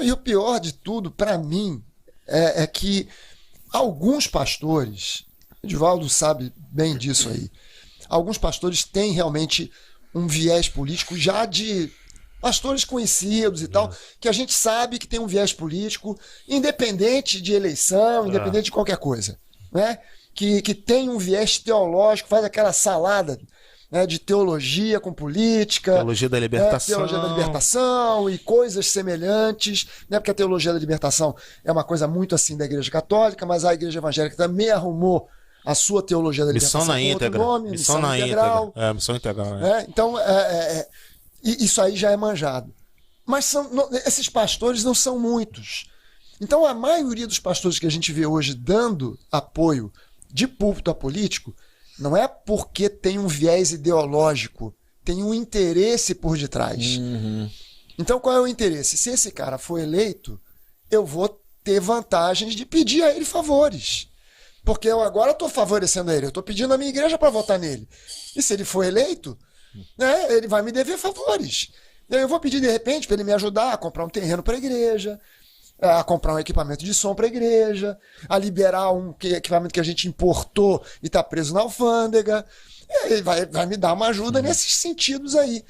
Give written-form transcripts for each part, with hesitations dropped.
E o pior de tudo, para mim, é que alguns pastores, o Edivaldo sabe bem disso aí, alguns pastores têm realmente um viés político já de pastores conhecidos e tal, que a gente sabe que tem um viés político, independente de eleição, independente de qualquer coisa, né? Que tem um viés teológico, faz aquela salada, né, de teologia com política. Teologia da libertação. Teologia da libertação e coisas semelhantes, né? Porque a teologia da libertação é uma coisa muito assim da Igreja Católica, mas a Igreja Evangélica também arrumou a sua teologia da libertação Missão na íntegra. nome, missão na integral. Missão integral. Então, isso aí já é manjado. Mas esses pastores não são muitos. Então, a maioria dos pastores que a gente vê hoje dando apoio de púlpito a político não é porque tem um viés ideológico, tem um interesse por detrás. Então, qual é o interesse? Se esse cara for eleito, eu vou ter vantagens de pedir a ele favores. Porque eu agora estou favorecendo ele, eu estou pedindo a minha igreja para votar nele. E se ele for eleito, né, ele vai me dever favores. E aí eu vou pedir, de repente, para ele me ajudar a comprar um terreno para a igreja, a comprar um equipamento de som para a igreja, a liberar um equipamento que a gente importou e está preso na alfândega. E aí vai me dar uma ajuda nesses sentidos aí.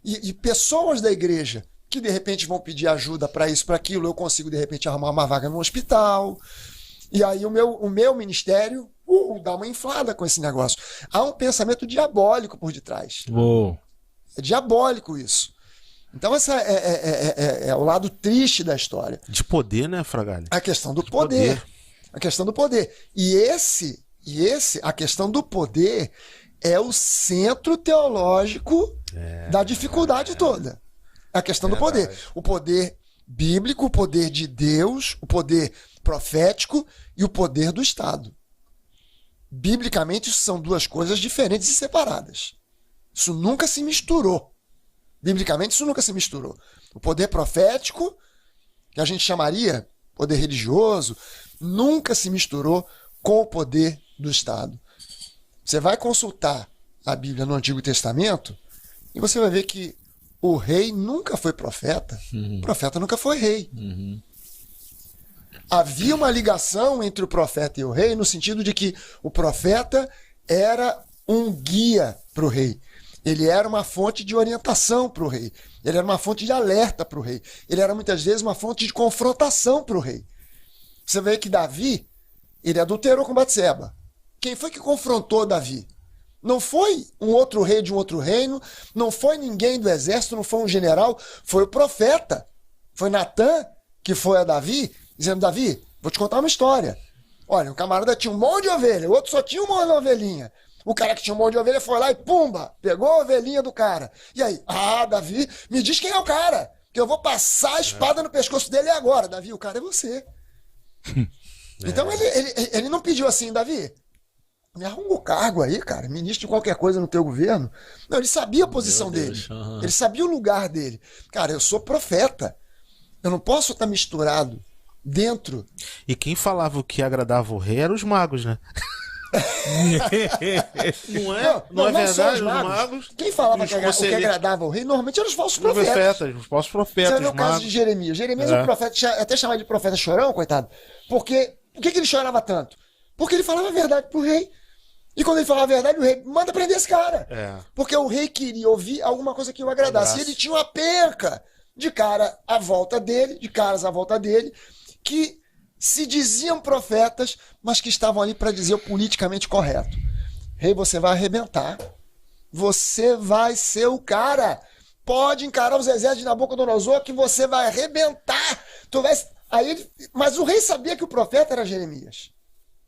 E pessoas da igreja que, de repente, vão pedir ajuda para isso, para aquilo, eu consigo, de repente, arrumar uma vaga no hospital. E aí o meu ministério dá uma inflada com esse negócio. Há um pensamento diabólico por detrás. É diabólico isso. Então esse é o lado triste da história. De poder, né, Fragalho? A questão do poder. A questão do poder. E a questão do poder é o centro teológico da dificuldade toda. A questão do poder. O poder bíblico, o poder de Deus, o poder profético e o poder do Estado. Biblicamente, isso são duas coisas diferentes e separadas. Isso nunca se misturou. Biblicamente, isso nunca se misturou. O poder profético, que a gente chamaria poder religioso, nunca se misturou com o poder do Estado. Você vai consultar a Bíblia no Antigo Testamento e você vai ver que o rei nunca foi profeta. O profeta nunca foi rei. Havia uma ligação entre o profeta e o rei no sentido de que o profeta era um guia para o rei. Ele era uma fonte de orientação para o rei. Ele era uma fonte de alerta para o rei. Ele era muitas vezes uma fonte de confrontação para o rei. Você vê que Davi, ele adulterou com Batseba. Quem foi que confrontou Davi? Não foi um outro rei de um outro reino, não foi ninguém do exército, não foi um general, foi o profeta. Foi Natã que foi a Davi, dizendo: Davi, vou te contar uma história. Olha, um camarada tinha um monte de ovelha, o outro só tinha uma ovelhinha. O cara que tinha um monte de ovelha foi lá e pumba, pegou a ovelhinha do cara. E aí, Davi, me diz quem é o cara, que eu vou passar a espada no pescoço dele agora. Davi, o cara é você. Então ele não pediu assim: Davi, me arruma o cargo aí, cara, ministro de qualquer coisa no teu governo. Não, ele sabia a posição dele. Ele sabia o lugar dele. Cara, eu sou profeta. Eu não posso estar misturado dentro. E quem falava o que agradava o rei eram os magos, né? Não é verdade? Os magos. Quem falava o que agradava o rei normalmente eram os falsos profetas. Os falsos profetas. Você vê o caso de Jeremias. Jeremias é um profeta, até chamado de profeta chorão, coitado. Porque por que ele chorava tanto? Porque ele falava a verdade pro rei. E quando ele falava a verdade, o rei manda prender esse cara. Porque o rei queria ouvir alguma coisa que o agradasse. E ele tinha uma perca de caras à volta dele, que se diziam profetas, mas que estavam ali para dizer o politicamente correto. Rei, você vai arrebentar. Você vai ser o cara. Pode encarar os exércitos de Nabucodonosor que você vai arrebentar. Mas o rei sabia que o profeta era Jeremias.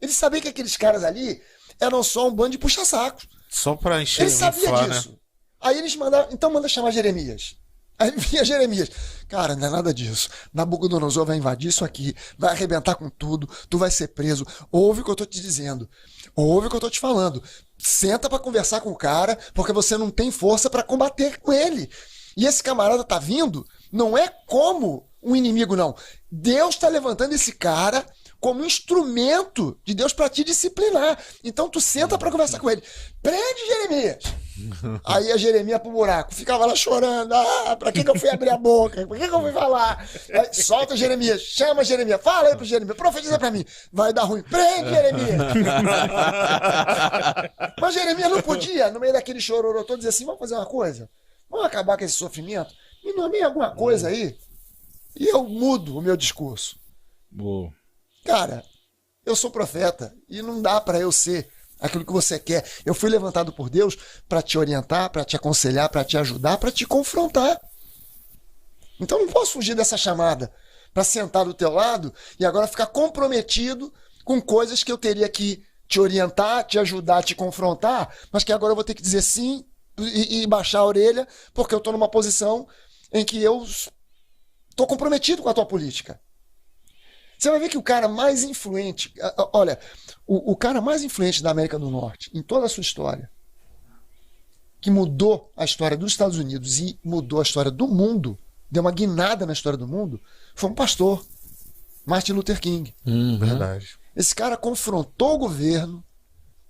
Ele sabia que aqueles caras ali eram só um bando de puxa-sacos. Só para encher. Ele sabia disso. Né? Aí eles mandaram, então manda chamar Jeremias. Aí vinha Jeremias: cara, não é nada disso. Nabucodonosor vai invadir isso aqui, vai arrebentar com tudo, tu vai ser preso. Ouve o que eu tô te dizendo, ouve o que eu tô te falando. Senta pra conversar com o cara, porque você não tem força pra combater com ele. E esse camarada tá vindo, não é como um inimigo, não. Deus tá levantando esse cara como instrumento de Deus para te disciplinar. Então tu senta para conversar com ele. Prende Jeremias. Aí a Jeremias pro buraco. Ficava lá chorando. Pra que eu fui abrir a boca? Por que eu fui falar? Aí, solta Jeremias. Chama Jeremias. Fala aí pro Jeremias. Profetiza pra mim. Vai dar ruim. Prende Jeremias. Mas Jeremias não podia, no meio daquele chororô todo, dizer assim, vamos fazer uma coisa? Vamos acabar com esse sofrimento? Me nomeia alguma coisa aí. E eu mudo o meu discurso. Boa. Cara, eu sou profeta e não dá para eu ser aquilo que você quer. Eu fui levantado por Deus para te orientar, para te aconselhar, para te ajudar, para te confrontar. Então não posso fugir dessa chamada para sentar do teu lado e agora ficar comprometido com coisas que eu teria que te orientar, te ajudar, te confrontar, mas que agora eu vou ter que dizer sim e baixar a orelha porque eu estou numa posição em que eu estou comprometido com a tua política. Você vai ver que o cara mais influente, olha, o cara mais influente da América do Norte, em toda a sua história, que mudou a história dos Estados Unidos e mudou a história do mundo, deu uma guinada na história do mundo, foi um pastor, Martin Luther King. Verdade. Esse cara confrontou o governo,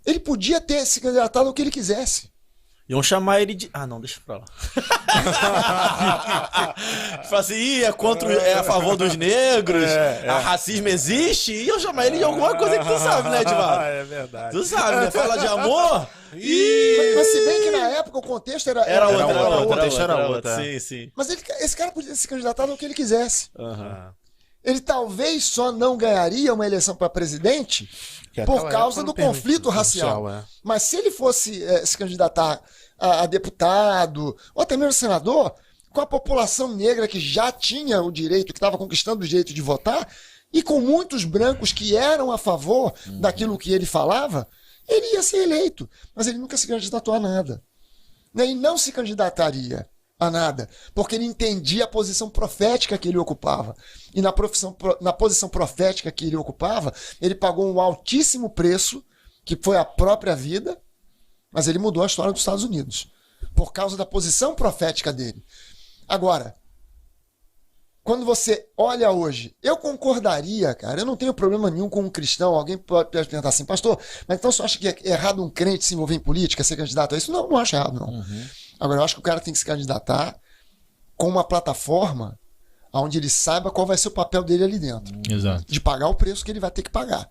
ele podia ter se candidatado ao que ele quisesse. Iam chamar ele de... Ah, não, deixa pra lá. Fala assim, é a favor dos negros, racismo existe, iam chamar ele de alguma coisa que tu sabe, né, Edvaldo? É verdade. Tu sabe, né? Fala de amor. Mas se bem que na época o contexto era outra. Sim, sim. Mas esse cara podia se candidatar ao que ele quisesse. Uhum. Ele talvez só não ganharia uma eleição para presidente Que por aquela causa época do não permite conflito racial. é. Mas se ele fosse se candidatar a deputado ou até mesmo senador, com a população negra que já tinha o direito, que estava conquistando o direito de votar, e com muitos brancos que eram a favor daquilo que ele falava, ele ia ser eleito. Mas ele nunca se candidatou a nada. E não se candidataria a nada, porque ele entendia a posição profética que ele ocupava. E na posição profética que ele ocupava, ele pagou um altíssimo preço, que foi a própria vida, mas ele mudou a história dos Estados Unidos, por causa da posição profética dele. Agora, quando você olha hoje, eu concordaria, cara, eu não tenho problema nenhum com um cristão, alguém pode perguntar assim, pastor, mas então você acha que é errado um crente se envolver em política, ser candidato a isso? Não, não acho errado, não. Agora, eu acho que o cara tem que se candidatar com uma plataforma onde ele saiba qual vai ser o papel dele ali dentro. Exato. De pagar o preço que ele vai ter que pagar.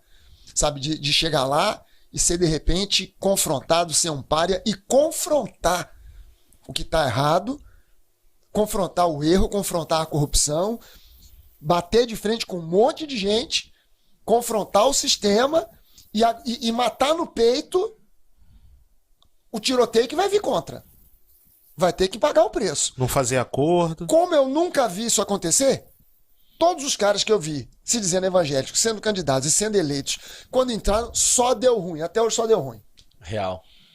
Sabe, de chegar lá e ser, de repente, confrontado, ser um pária e confrontar o que está errado, confrontar o erro, confrontar a corrupção, bater de frente com um monte de gente, confrontar o sistema e matar no peito o tiroteio que vai vir contra. Vai ter que pagar o preço. Não fazer acordo. Como eu nunca vi isso acontecer, todos os caras que eu vi se dizendo evangélicos, sendo candidatos e sendo eleitos, quando entraram, só deu ruim. Até hoje só deu ruim. Real.